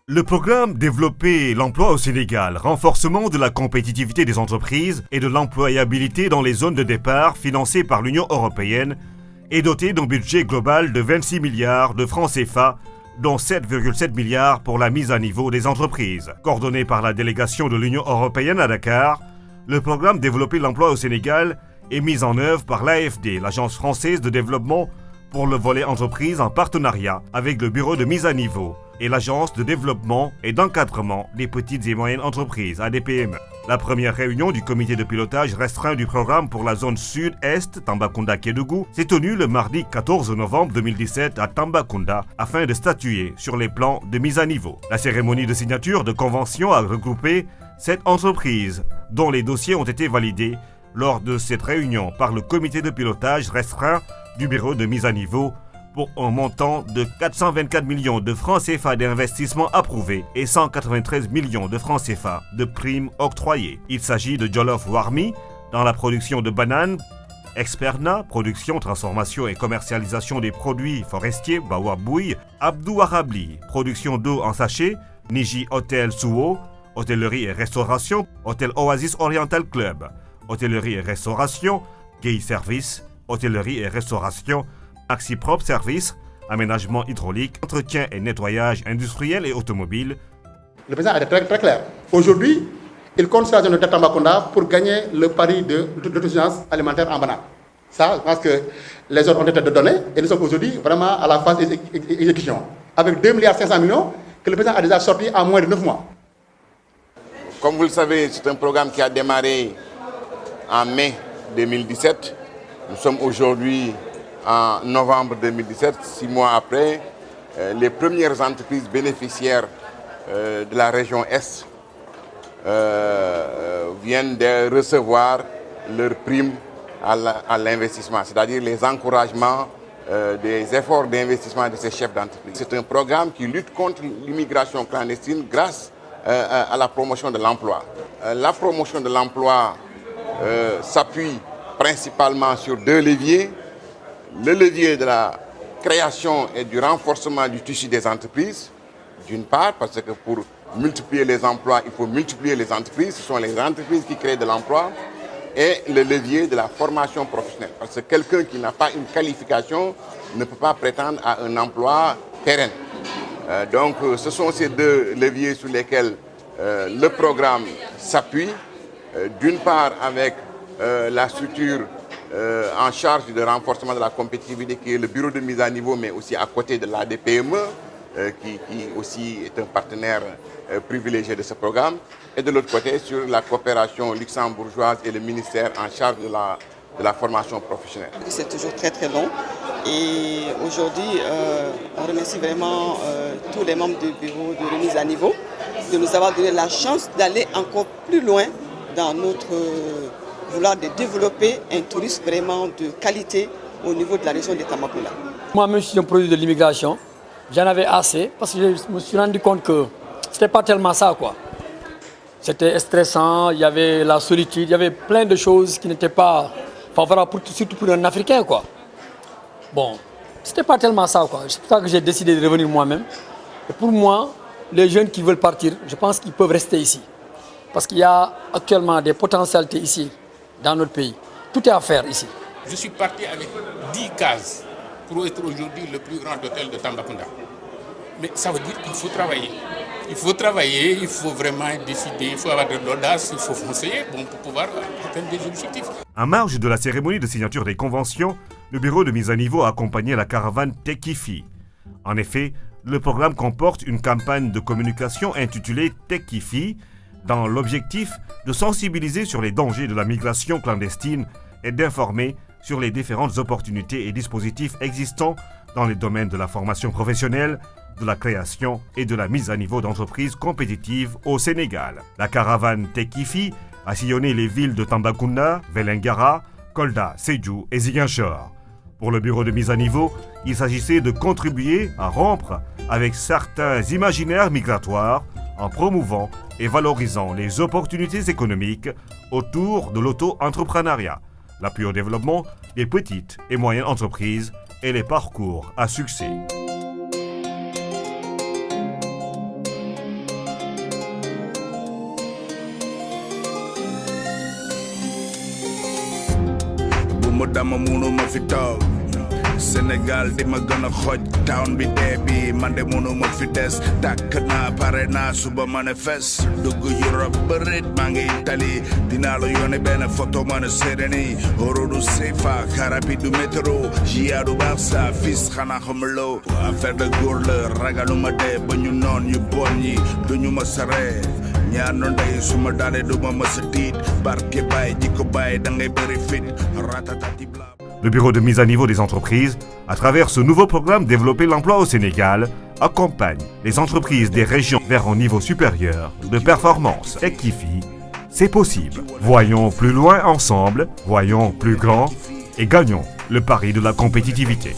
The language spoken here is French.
Le programme Développer l'emploi au Sénégal, renforcement de la compétitivité des entreprises et de l'employabilité dans les zones de départ financé par l'Union européenne est doté d'un budget global de 26 milliards de francs CFA, dont 7,7 milliards pour la mise à niveau des entreprises. Coordonné par la délégation de l'Union européenne à Dakar, le programme Développer l'emploi au Sénégal est mis en œuvre par l'AFD, l'Agence française de développement pour le volet entreprise en partenariat avec le Bureau de mise à niveau et l'Agence de développement et d'encadrement des petites et moyennes entreprises, ADPME. La première réunion du comité de pilotage restreint du programme pour la zone sud-est Tambacounda-Kédougou s'est tenue le mardi 14 novembre 2017 à Tambacounda afin de statuer sur les plans de mise à niveau. La cérémonie de signature de convention a regroupé 7 entreprises dont les dossiers ont été validés lors de cette réunion par le comité de pilotage restreint du bureau de mise à niveau pour un montant de 424 millions de francs CFA d'investissement approuvés et 193 millions de francs CFA de primes octroyées. Il s'agit de Jollof Warmi dans la production de bananes, Experna, production, transformation et commercialisation des produits forestiers, Bawa Bouy, Abdou Arabli, production d'eau en sachet, Niji Hotel Suo, hôtellerie et restauration, Hôtel Oasis Oriental Club, hôtellerie et restauration, Gay Service, hôtellerie et restauration, Maxi Propre Service, aménagement hydraulique, entretien et nettoyage industriel et automobile. Le président a été très clair. Aujourd'hui, il compte sur la zone de Tambacounda pour gagner le pari de l'autosuffisance alimentaire en bananes. Ça, je pense que les ordres ont été donnés et nous sommes aujourd'hui vraiment à la phase d'exécution. Avec 2,5 milliards que le président a déjà sorti en moins de 9 mois. Comme vous le savez, c'est un programme qui a démarré en mai 2017. Nous sommes aujourd'hui en novembre 2017, 6 mois après. Les premières entreprises bénéficiaires de la région Est viennent de recevoir leurs primes à l'investissement, c'est-à-dire les encouragements des efforts d'investissement de ces chefs d'entreprise. C'est un programme qui lutte contre l'immigration clandestine grâce à la promotion de l'emploi. La promotion de l'emploi s'appuie principalement sur 2 leviers. Le levier de la création et du renforcement du tissu des entreprises, d'une part, parce que pour multiplier les emplois, il faut multiplier les entreprises. Ce sont les entreprises qui créent de l'emploi. Et le levier de la formation professionnelle. Parce que quelqu'un qui n'a pas une qualification ne peut pas prétendre à un emploi pérenne. Donc ce sont ces 2 leviers sur lesquels le programme s'appuie. D'une part avec la structure en charge du renforcement de la compétitivité qui est le bureau de mise à niveau, mais aussi à côté de l'ADPME, qui aussi est un partenaire privilégié de ce programme. Et de l'autre côté, sur la coopération luxembourgeoise et le ministère en charge de la formation professionnelle. C'est toujours très très long. Et aujourd'hui, on remercie vraiment tous les membres du bureau de remise à niveau de nous avoir donné la chance d'aller encore plus loin dans notre vouloir de développer un tourisme vraiment de qualité au niveau de la région de Tambacounda. Moi-même, je suis un produit de l'immigration. J'en avais assez parce que je me suis rendu compte que c'était pas tellement ça, quoi. C'était stressant, il y avait la solitude, il y avait plein de choses qui n'étaient pas favorables, surtout pour un Africain, quoi. Bon, c'était pas tellement ça, quoi. C'est pour ça que j'ai décidé de revenir moi-même. Et pour moi, les jeunes qui veulent partir, je pense qu'ils peuvent rester ici. Parce qu'il y a actuellement des potentialités ici, dans notre pays. Tout est à faire ici. Je suis parti avec 10 cases pour être aujourd'hui le plus grand hôtel de Tambacounda. Mais ça veut dire qu'il faut travailler. Il faut travailler, il faut vraiment décider, il faut avoir de l'audace, il faut foncer pour pouvoir atteindre des objectifs. En marge de la cérémonie de signature des conventions, le bureau de mise à niveau a accompagné la caravane Techifi. En effet, le programme comporte une campagne de communication intitulée Techifi, dans l'objectif de sensibiliser sur les dangers de la migration clandestine et d'informer sur les différentes opportunités et dispositifs existants dans les domaines de la formation professionnelle, de la création et de la mise à niveau d'entreprises compétitives au Sénégal. La caravane Techifi a sillonné les villes de Tambacounda, Vélingara, Kolda, Sédhiou et Ziguinchor. Pour le bureau de mise à niveau, il s'agissait de contribuer à rompre avec certains imaginaires migratoires en promouvant et valorisant les opportunités économiques autour de l'auto-entrepreneuriat, l'appui au développement des petites et moyennes entreprises et les parcours à succès. mu dama munu ma fi toog Sénégal di ma gën a xoj town bi dee bi man de munu ma fi des tàkk naa pare naa suba manifeste dugg Europe bërit maa ngi Italie dinaa la yónnee benn photo ma ne Séréni horodu sefa karapi du métro jia du Barça fils xanaa xamuloo affaire de góor la ragaluma dee ba ñu noon yu bon ñi duñu ma saree ñaanu ndey suma dalee du ma mës a tiit barke baay jikko baay da ngay bëri fit ratatati bla. Le Bureau de mise à niveau des entreprises, à travers ce nouveau programme Développer l'emploi au Sénégal, accompagne les entreprises des régions vers un niveau supérieur de performance. Et Kifi, c'est possible. Voyons plus loin ensemble, voyons plus grand et gagnons le pari de la compétitivité.